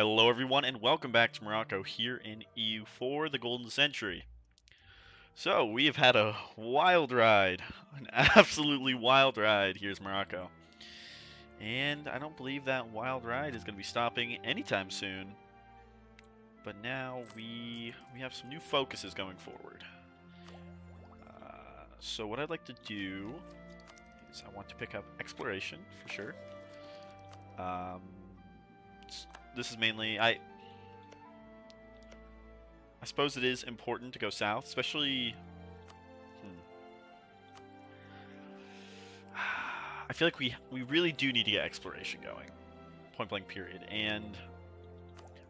Hello everyone and welcome back to Morocco here in EU4, the Golden Century. So, we have had a wild ride, an absolutely wild ride. Here's Morocco. And I don't believe that wild ride is going to be stopping anytime soon. But now we have some new focuses going forward. So what I'd like to do is I want to pick up exploration for sure. This is mainly I suppose it is important to go south, especially. I feel like we really do need to get exploration going, point blank period, and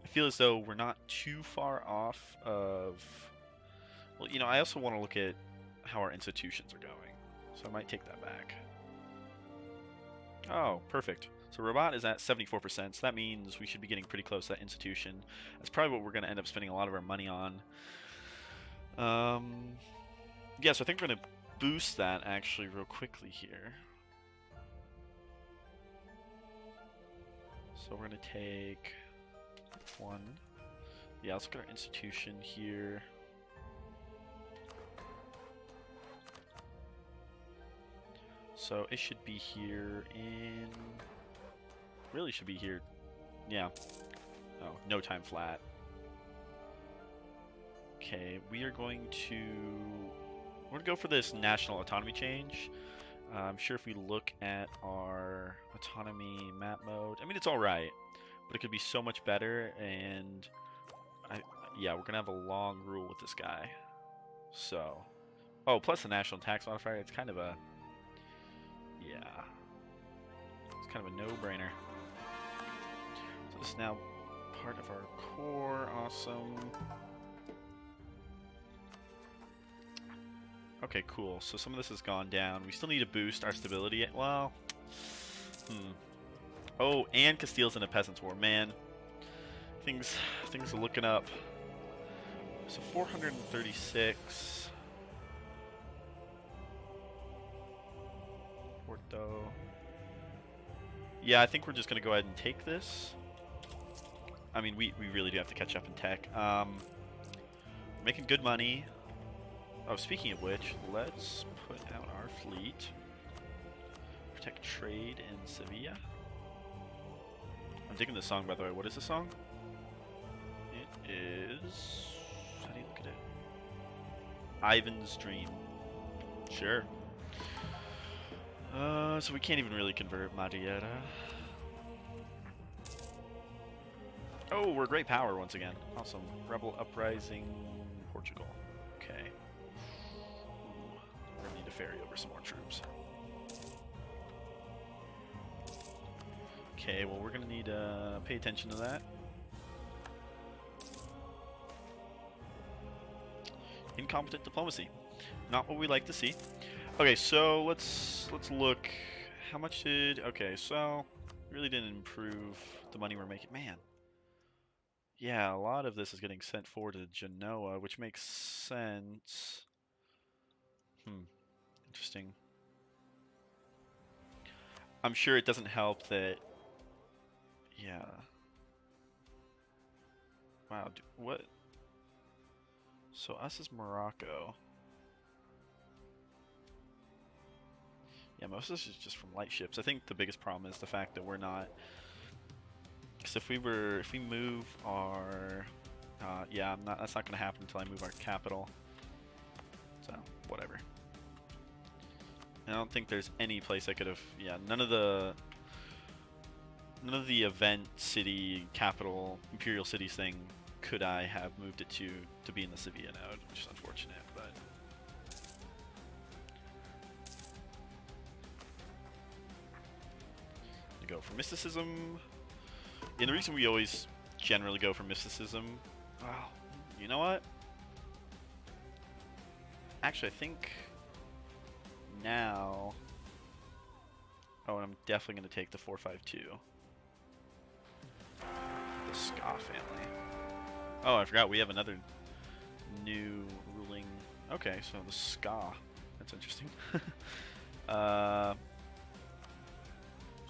I feel as though we're not too far off of. Well, you know, I also want to look at how our institutions are going, so I might take that back. Oh, perfect. So Rabat is at 74%, so that means we should be getting pretty close to that institution. That's probably what we're going to end up spending a lot of our money on. Yeah, so I think we're going to boost that actually real quickly here. So we're going to take one. Yeah, let's look at our institution here. So it should be here in... Really should be here. Yeah. Oh, no time flat. Okay, we are going to... We're going to go for this national autonomy change. I'm sure if we look at our autonomy map mode, I mean, it's alright, but it could be so much better, and yeah, we're going to have a long rule with this guy. So, oh, plus the national tax modifier, it's kind of a, yeah, it's kind of a no-brainer. So this is now part of our core, awesome. Okay, cool. So some of this has gone down. We still need to boost our stability. Well, Oh, and Castile's in a peasants' war. Man, things are looking up. So 436. Porto. Yeah, I think we're just gonna go ahead and take this. I mean, we really do have to catch up in tech. We're making good money. Oh, speaking of which, let's put out our fleet. Protect trade in Sevilla. I'm digging this song, by the way. What is the song? It is... How do you look at it? Ivan's Dream. Sure. So we can't even really convert Madeira. Oh, we're a great power once again. Awesome. Rebel Uprising, Portugal. Okay. We're gonna need to ferry over some more troops. Okay, well, we're gonna need to pay attention to that. Incompetent diplomacy, not what we like to see. Okay, so let's look. How much did? Okay, so really didn't improve the money we're making. Man, yeah, a lot of this is getting sent forward to Genoa, which makes sense. Interesting. I'm sure it doesn't help that. Yeah. Wow, what? So us is Morocco. Yeah, most of this is just from light ships. I think the biggest problem is the fact that we're not. Because if we move our, yeah, that's not gonna happen until I move our capital. So whatever. I don't think there's any place I could have. Yeah, none of the event city capital imperial cities thing could I have moved it to be in the Sevilla node, which is unfortunate, but. Go for mysticism. And the reason we always generally go for mysticism, well, you know what? Actually, I think now. Oh, and I'm definitely going to take the 452. The Ska family. Oh, I forgot we have another new ruling. Okay, so the Ska. That's interesting.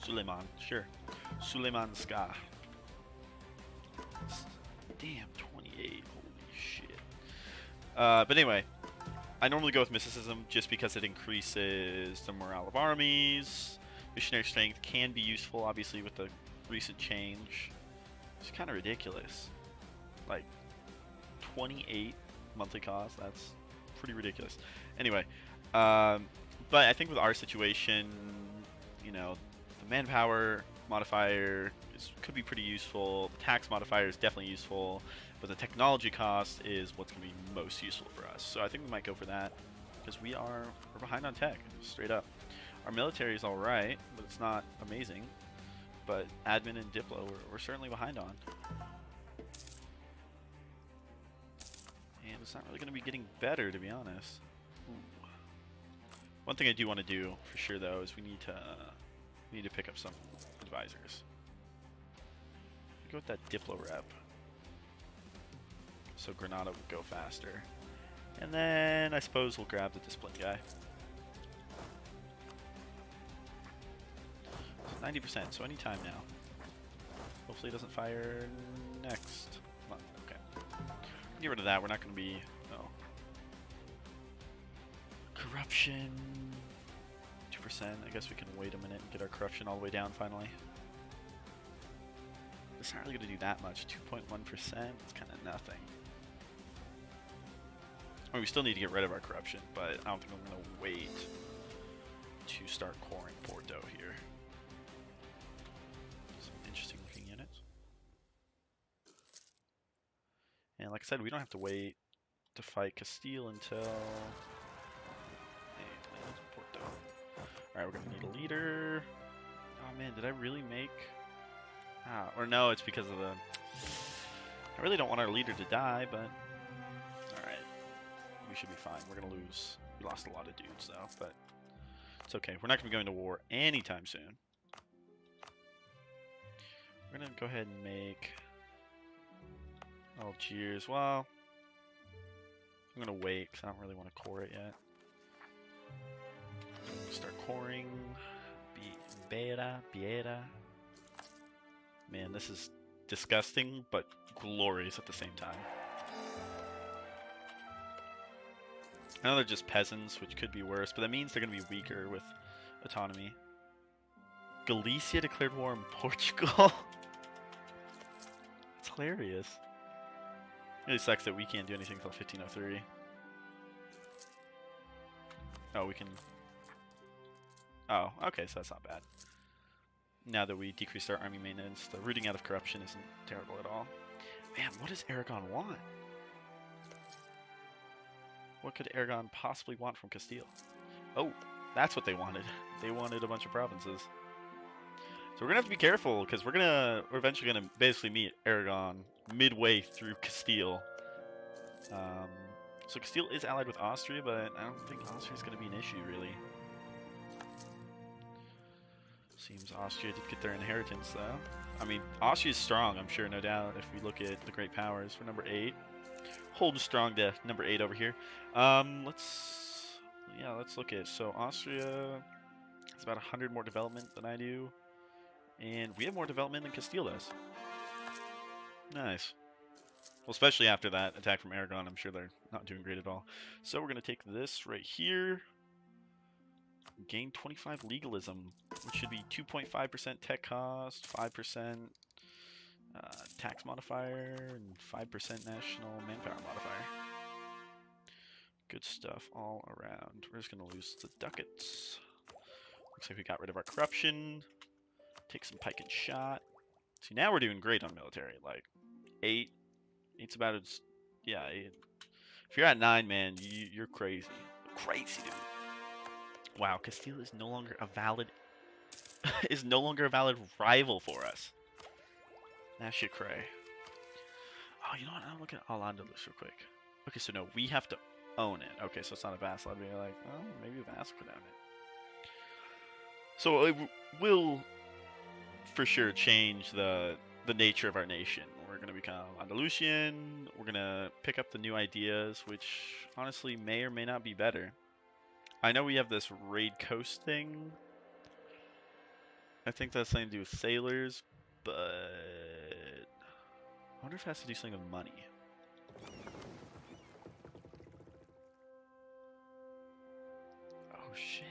Suleiman, sure. Suleiman Ska. Damn, 28. Holy shit. But anyway, I normally go with mysticism just because it increases the morale of armies. Missionary strength can be useful, obviously, with the recent change. It's kind of ridiculous. Like, 28 monthly cost, that's pretty ridiculous. Anyway, but I think with our situation, you know, the manpower modifier could be pretty useful. The tax modifier is definitely useful, but the technology cost is what's going to be most useful for us. So I think we might go for that because we're behind on tech, straight up. Our military is all right, but it's not amazing. But admin and Diplo, we're certainly behind on. And it's not really going to be getting better, to be honest. Ooh. One thing I do want to do for sure, though, is we need to pick up some advisors. Go with that Diplo rep, so Granada would go faster. And then I suppose we'll grab the discipline guy. 90%, so anytime now. Hopefully it doesn't fire next month. Okay. Get rid of that. We're not going to be... Oh. Corruption. 2%. I guess we can wait a minute and get our corruption all the way down finally. It's not really going to do that much. 2.1%. It's kind of nothing. I mean, we still need to get rid of our corruption, but I don't think I'm going to wait to start coring Porto here. Some interesting looking units. And like I said, we don't have to wait to fight Castile until... Porto. Alright, we're going to need a leader. Oh man, did I really make... or no, it's because of the... I really don't want our leader to die, but... Alright. We should be fine. We're going to lose... We lost a lot of dudes, though, but... It's okay. We're not going to be going to war anytime soon. We're going to go ahead and make... Algiers. Well... I'm going to wait, because I don't really want to core it yet. Start coring. Biera. Man, this is disgusting, but glorious at the same time. I know they're just peasants, which could be worse, but that means they're going to be weaker with autonomy. Galicia declared war on Portugal? It's hilarious. It really sucks that we can't do anything until 1503. Oh, we can... Oh, okay, so that's not bad. Now that we decreased our army maintenance, the rooting out of corruption isn't terrible at all. Man, what does Aragon want? What could Aragon possibly want from Castile? Oh, that's what they wanted. They wanted a bunch of provinces. So we're gonna have to be careful because we're eventually gonna basically meet Aragon midway through Castile. So Castile is allied with Austria, but I don't think Austria's gonna be an issue really. Seems Austria did get their inheritance, though. I mean, Austria's strong, I'm sure, no doubt, if we look at the great powers. We're number 8. Holding strong to number 8 over here. Let's look at... So, Austria has about 100 more development than I do. And we have more development than Castile does. Nice. Well, especially after that attack from Aragon, I'm sure they're not doing great at all. So, we're going to take this right here. Gain 25 legalism, which should be 2.5% tech cost, 5% tax modifier, and 5% national manpower modifier. Good stuff all around. We're just going to lose the ducats. Looks like we got rid of our corruption. Take some pike and shot. See, now we're doing great on military. Like, 8. 8's about as... Yeah, 8. If you're at 9, man, you're crazy. Crazy, dude. Wow, Castile is no longer a valid rival for us. That shit cray. Oh, you know what? I'll look at AL-ANDALUS real quick. Okay, so no, we have to own it. Okay, so it's not a vassal. I'd be like, oh, maybe a vassal could own it. So it will for sure change the nature of our nation. We're gonna become Andalusian. We're gonna pick up the new ideas, which honestly may or may not be better. I know we have this raid coast thing. I think that's something to do with sailors, but I wonder if it has to do something with money. Oh shit.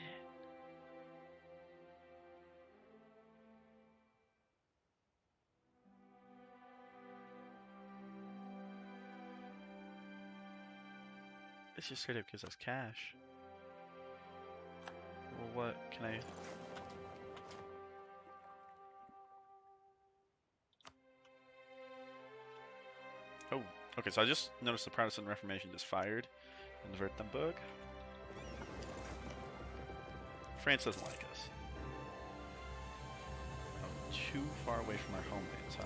It's just straight up gives us cash. Well, what can I... Oh, okay, so I just noticed the Protestant Reformation just fired in Württemberg. France doesn't like us. Oh, too far away from our homelands, huh?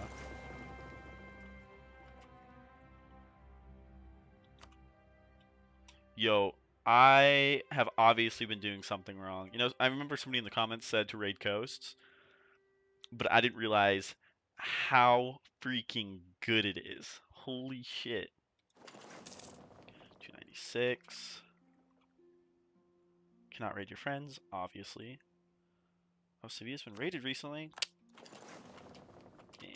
Yo, I have obviously been doing something wrong. You know, I remember somebody in the comments said to raid coasts, but I didn't realize how freaking good it is. Holy shit. 296. Cannot raid your friends, obviously. Oh, Sevilla's been raided recently. Damn.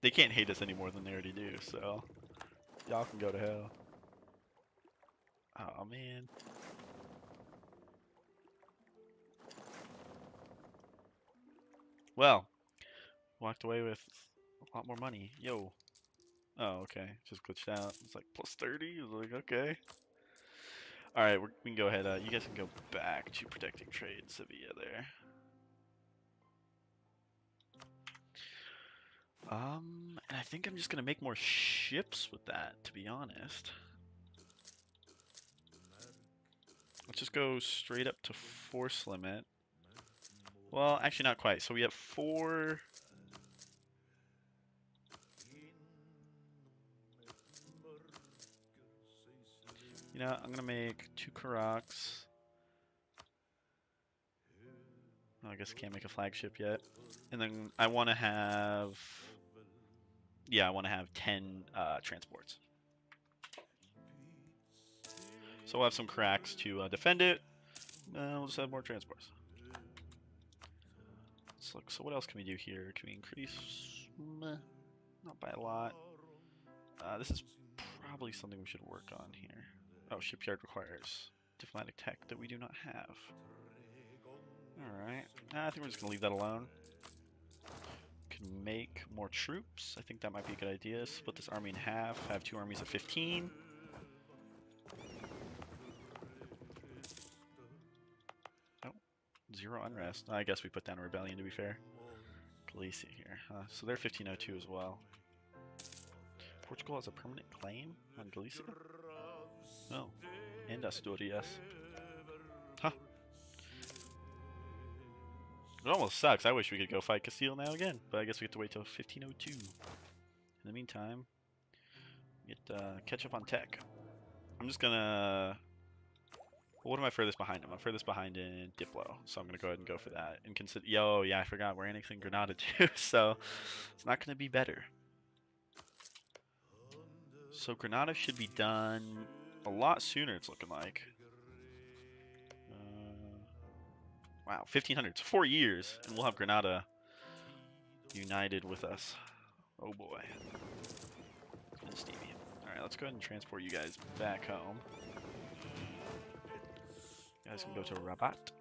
They can't hate us any more than they already do, so y'all can go to hell. Oh man. Well, walked away with a lot more money. Yo. Oh, okay. Just glitched out. It's like plus 30. I was like, okay. Alright, we can go ahead. You guys can go back to protecting trade Sevilla there. And I think I'm just gonna make more ships with that, to be honest. Let's just go straight up to force limit. Well, actually not quite. So we have 4... You know, I'm gonna make 2 Karaks. Oh, I guess I can't make a flagship yet. And then I want to have... Yeah, I want to have 10 transports. So we'll have some cracks to defend it. We'll just have more transports. Let's look. So what else can we do here? Can we increase? Not by a lot. This is probably something we should work on here. Oh, shipyard requires diplomatic tech that we do not have. Alright. I think we're just going to leave that alone. Can make more troops. I think that might be a good idea. Split this army in half. Have 2 armies of 15. Oh, 0 unrest. I guess we put down a rebellion to be fair. Galicia here. So they're 1502 as well. Portugal has a permanent claim on Galicia? Oh. And Asturias. Huh. It almost sucks. I wish we could go fight Castile now again, but I guess we have to wait till 1502. In the meantime, get catch up on tech. I'm just gonna... Well, what am I furthest behind? I'm furthest behind in Diplo, so I'm gonna go ahead and go for that. And consider... Yo, yeah, I forgot we're annexing Granada too, so it's not gonna be better. So Granada should be done a lot sooner. It's looking like. Wow, 1500. It's 4 years, and we'll have Granada united with us. Oh boy. And Stevie. Alright, let's go ahead and transport you guys back home. You guys can go to Rabat.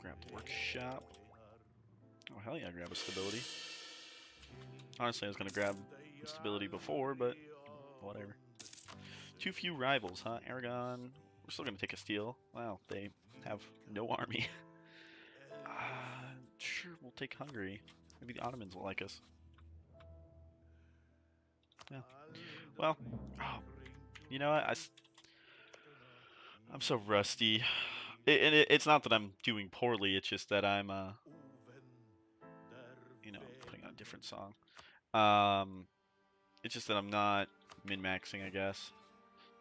Grab the workshop. Oh, hell yeah, grab a stability. Honestly, I was going to grab stability before, but whatever. Too few rivals, huh? Aragon. We're still going to take a steal. Wow, they have no army. Sure, we'll take Hungary. Maybe the Ottomans will like us. Yeah. Well, oh, you know what? I'm so rusty. It's not that I'm doing poorly. It's just that I'm, you know, putting on a different song. It's just that I'm not min-maxing, I guess.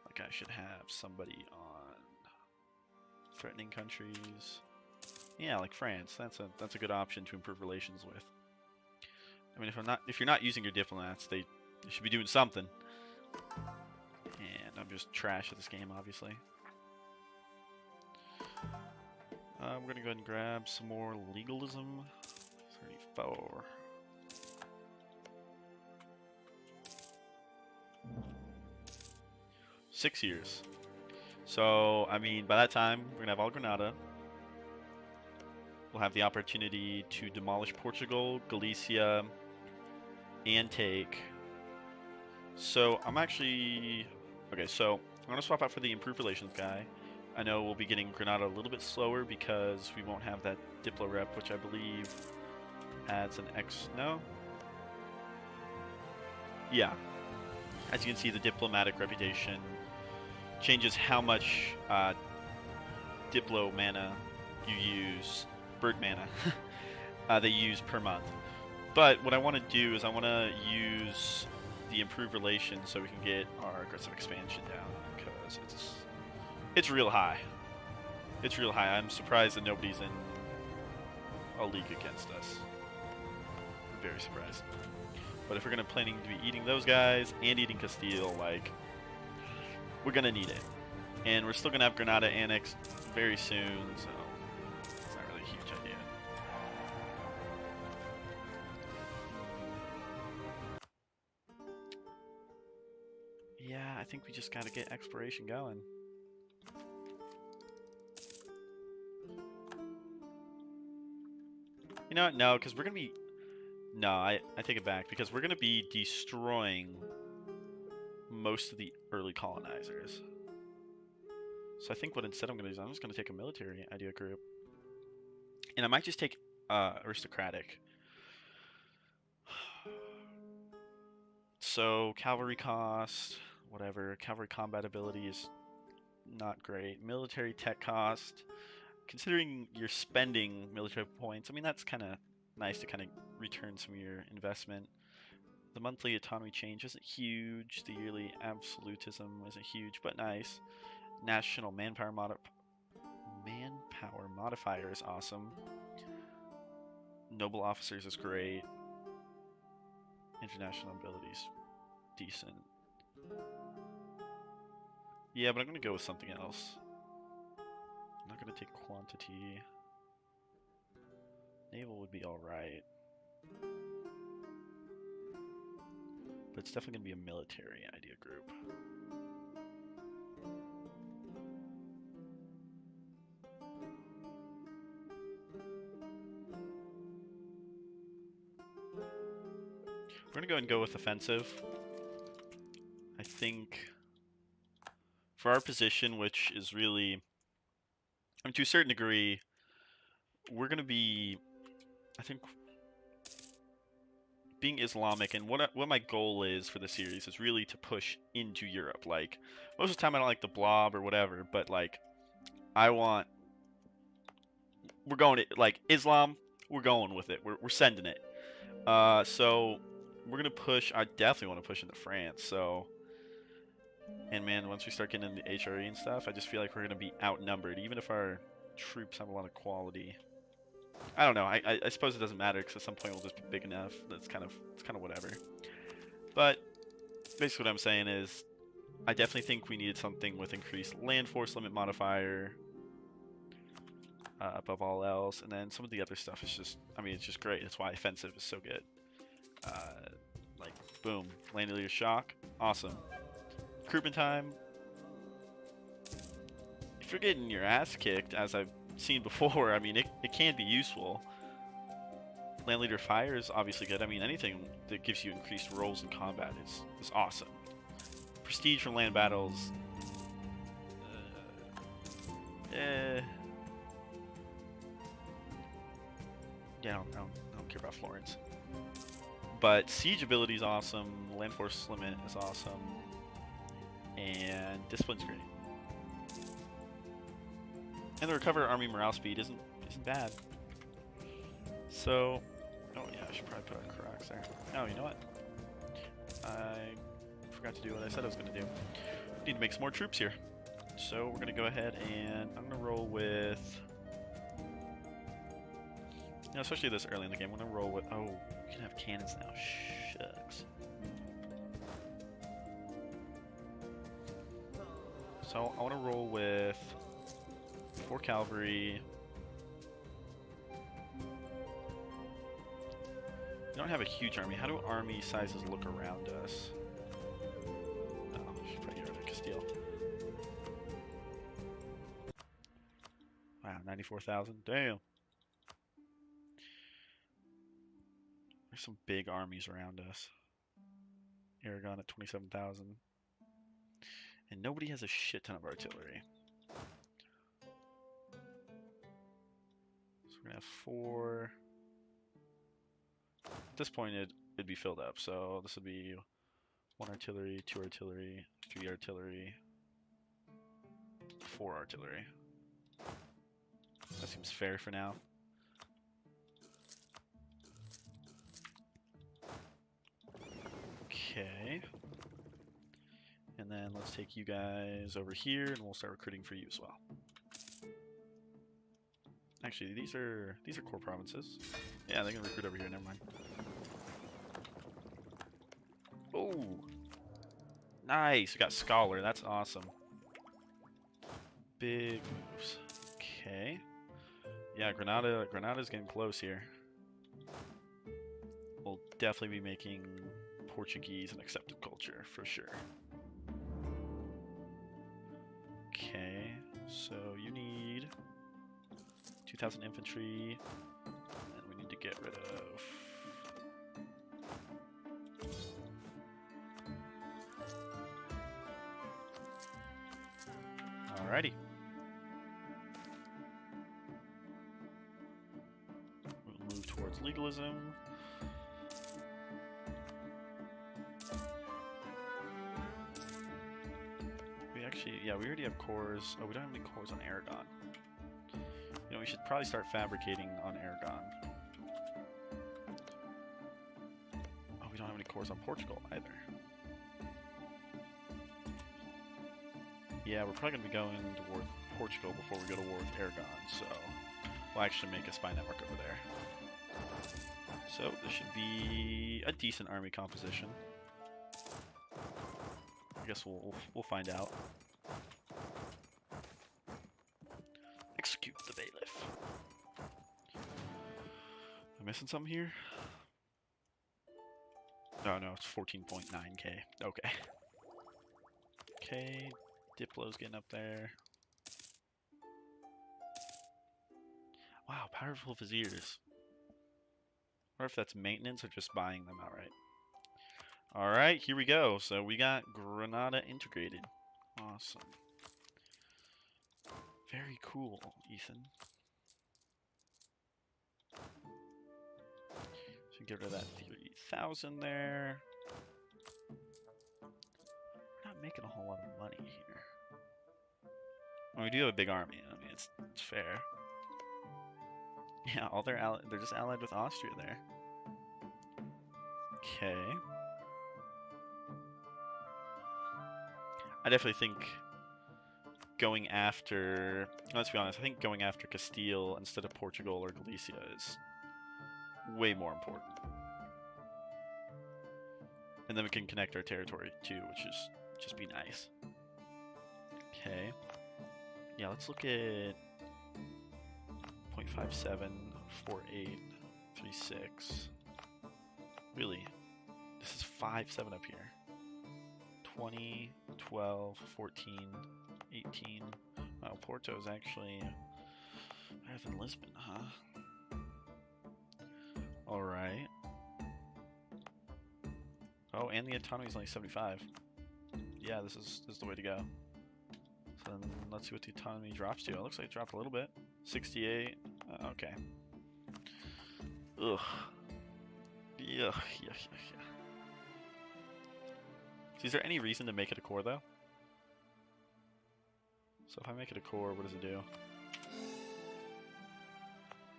Like I should have somebody on threatening countries. Yeah, like France. That's a good option to improve relations with. I mean, if you're not using your diplomats, they should be doing something. And I'm just trash at this game, obviously. We're gonna go ahead and grab some more legalism. 34. Six years. So, I mean, by that time, we're gonna have all Granada. We'll have the opportunity to demolish Portugal, Galicia, and take. So, I'm actually... Okay, so I'm gonna swap out for the improved relations guy. I know we'll be getting Granada a little bit slower because we won't have that Diplo rep, which I believe adds an X... No? Yeah. As you can see, the diplomatic reputation changes how much Diplo mana you use, bird mana, they use per month. But what I want to do is I want to use the improved relations so we can get our aggressive expansion down, because it's real high. It's real high. I'm surprised that nobody's in a league against us. I'm very surprised. But if we're planning to be eating those guys and eating Castile, like, we're gonna need it. And we're still gonna have Granada annexed very soon, so it's not really a huge idea. Yeah, I think we just gotta get exploration going. You know what? No, because we're gonna be... No, I take it back, because we're gonna be destroying most of the early colonizers. So I think what instead I'm going to do is I'm just going to take a military idea group. And I might just take aristocratic. So cavalry cost, whatever. Cavalry combat ability is not great. Military tech cost. Considering you're spending military points, I mean, that's kind of nice to kind of return some of your investment. The monthly autonomy change isn't huge. The yearly absolutism isn't huge, but nice. National manpower modifier is awesome. Noble officers is great. International abilities, decent. Yeah, but I'm gonna go with something else. I'm not gonna take quantity. Naval would be alright. But it's definitely gonna be a military idea group. We're gonna go ahead and go with offensive. I think for our position, which is really, I mean, to a certain degree, we're gonna be, I think, being Islamic, and what my goal is for the series is really to push into Europe. Like, most of the time I don't like the blob or whatever, but like, we're going to, like, Islam, we're going with it. We're sending it. So we're gonna push. I definitely want to push into France. So, and man, once we start getting into HRE and stuff, I just feel like we're gonna be outnumbered, even if our troops have a lot of quality. I don't know. I suppose it doesn't matter, because at some point we'll just be big enough. It's kind of whatever. But basically what I'm saying is, I definitely think we needed something with increased land force limit modifier above all else, and then some of the other stuff is just, I mean, it's just great. That's why offensive is so good. Like, boom, land leader shock, awesome. Recruitment time. If you're getting your ass kicked, as I've seen before, I mean, it can be useful. Land leader fire is obviously good. I mean, anything that gives you increased rolls in combat is awesome. Prestige from land battles. Yeah, I don't care about Florence. But siege ability is awesome. Land force limit is awesome. And discipline's great. And the recover army morale speed isn't bad. So, oh yeah, I should probably put on Crocs there. Oh, you know what? I forgot to do what I said I was going to do. Need to make some more troops here. So we're going to go ahead and I'm going to roll with... You know, especially this early in the game, I'm going to roll with... Oh, we can have cannons now. Shucks. So I want to roll with 4 cavalry, We don't have a huge army. How do army sizes look around us? Oh, I should probably get rid of Castile. Wow, 94,000. Damn. There's some big armies around us. Aragon at 27,000. And nobody has a shit ton of artillery. So we're gonna have 4. At this point, it'd be filled up. So this would be 1 artillery, 2 artillery, 3 artillery, 4 artillery. That seems fair for now. Okay. And then let's take you guys over here, and we'll start recruiting for you as well. Actually, these are core provinces. Yeah, they're gonna recruit over here. Never mind. Oh, nice! We got Scholar. That's awesome. Big moves. Okay. Yeah, Granada's getting close here. We'll definitely be making Portuguese an accepted culture for sure. Okay, so you need 2,000 infantry, and we need to get rid of. Alrighty. We'll move towards legalism. Yeah, we already have cores. Oh, we don't have any cores on Aragon. You know, we should probably start fabricating on Aragon. Oh, we don't have any cores on Portugal either. Yeah, we're probably going to be going to war with Portugal before we go to war with Aragon, so we'll actually make a spy network over there. So this should be a decent army composition. I guess we'll find out. Execute the bailiff. Am I missing something here? Oh no, it's 14.9k. Okay. Okay, Diplo's getting up there. Wow, powerful viziers. I wonder if that's maintenance or just buying them outright. Alright, here we go. So we got Granada integrated. Awesome. Very cool, Ethan. So get rid of that 3,000 there. We're not making a whole lot of money here. Well, we do have a big army. I mean, it's fair. Yeah, they're just allied with Austria there. Okay. I definitely think going after, let's be honest, I think going after Castile instead of Portugal or Galicia is way more important. And then we can connect our territory too, which is just be nice. Okay. Yeah, let's look at 0.57, 48, 36. Really? This is 5-7 up here. 20, 12, 14, 18. Wow, Porto is actually higher than Lisbon, huh? Alright. Oh, and the autonomy is only 75. Yeah, this is the way to go. So then let's see what the autonomy drops to. It looks like it dropped a little bit. 68. Okay. Ugh. Yeah. So is there any reason to make it a core, though? So if I make it a core, what does it do?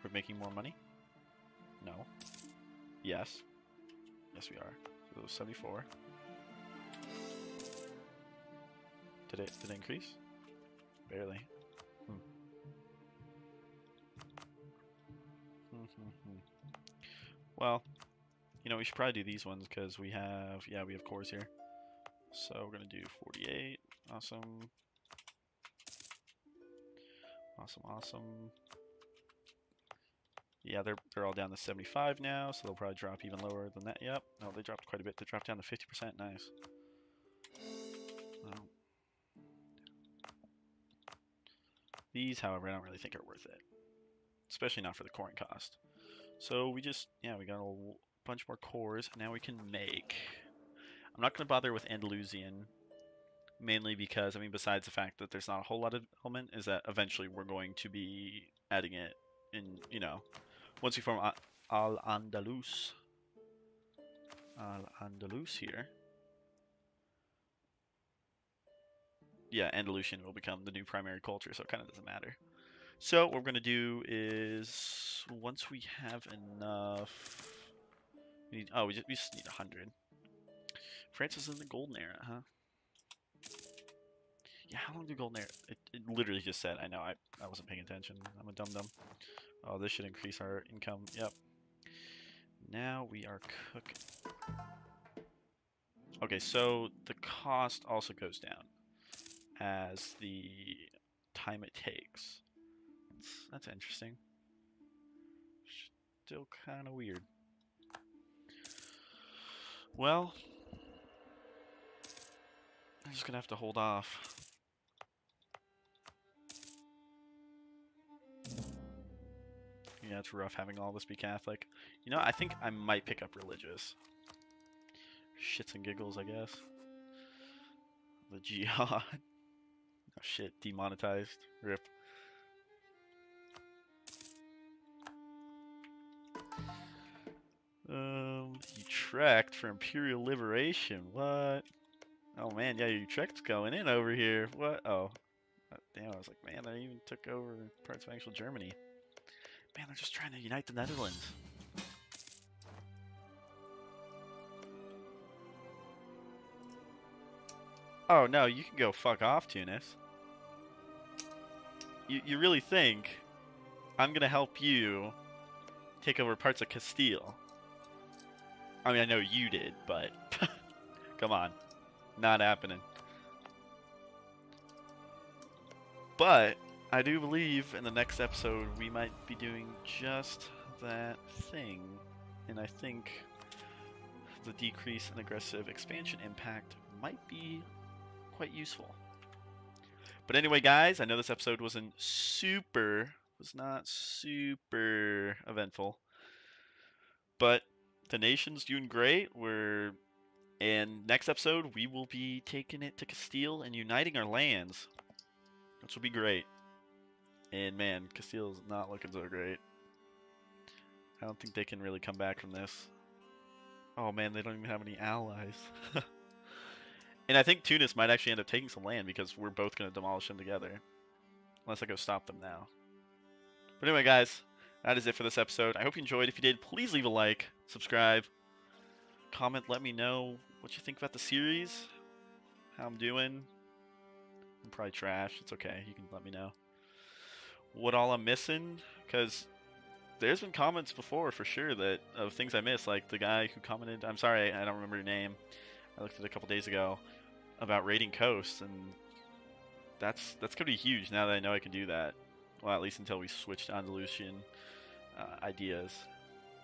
We're making more money? No. Yes. Yes, we are. So it was 74. Did it increase? Barely. Well, you know, we should probably do these ones because we have cores here. So we're gonna do 48. Awesome. Awesome. Yeah, they're all down to 75 now, so they'll probably drop even lower than that. Yep. No, they dropped quite a bit. They dropped down to 50%. Nice. Well, these, however, I don't really think are worth it, especially not for the coin cost. So we just, yeah, we got a bunch more cores. Now we can make. I'm not going to bother with Andalusian, mainly because, I mean, besides the fact that there's not a whole lot of development, is that eventually we're going to be adding it in, you know, once we form AL-ANDALUS. AL-ANDALUS here. Yeah, Andalusian will become the new primary culture, so it kind of doesn't matter. So what we're going to do is, once we have enough, we just need 100. France is in the golden era, huh? Yeah, how long do golden era? It literally just said. I know, I wasn't paying attention. I'm a dum-dum. Oh, this should increase our income. Yep. Now we are cooking. Okay, so the cost also goes down as the time it takes. That's interesting. Still kind of weird. Well, I'm just gonna have to hold off. Yeah, it's rough having all this be Catholic. You know, I think I might pick up religious. Shits and giggles, I guess. The jihad. Oh shit, demonetized. Rip. Utrecht for Imperial Liberation. What? Oh man, yeah, Utrecht's going in over here. What? Oh. Damn, I was like, man, they even took over parts of actual Germany. Man, they're just trying to unite the Netherlands. Oh no, you can go fuck off, Tunis. You really think I'm gonna help you take over parts of Castile? I mean, I know you did, but come on, not happening. But I do believe in the next episode we might be doing just that thing, and I think the decrease in aggressive expansion impact might be quite useful. But anyway, guys, I know this episode was not super eventful, but the nation's doing great. And next episode we will be taking it to Castile and uniting our lands, which will be great. And man, Castile's not looking so great. I don't think they can really come back from this. Oh man, they don't even have any allies. And I think Tunis might actually end up taking some land because we're both going to demolish them together. Unless I go stop them now. But anyway, guys, that is it for this episode. I hope you enjoyed. If you did, please leave a like, subscribe, comment, let me know what you think about the series, how I'm doing. I'm probably trash. It's okay. You can let me know what all I'm missing, because there's been comments before for sure that of things I missed, like the guy who commented. I'm sorry, I don't remember your name. I looked at it a couple days ago about raiding coasts, and that's gonna be huge now that I know I can do that. Well, at least until we switch to Andalusian ideas.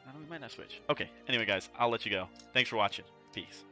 I don't know, we might not switch. Okay. Anyway, guys, I'll let you go. Thanks for watching. Peace.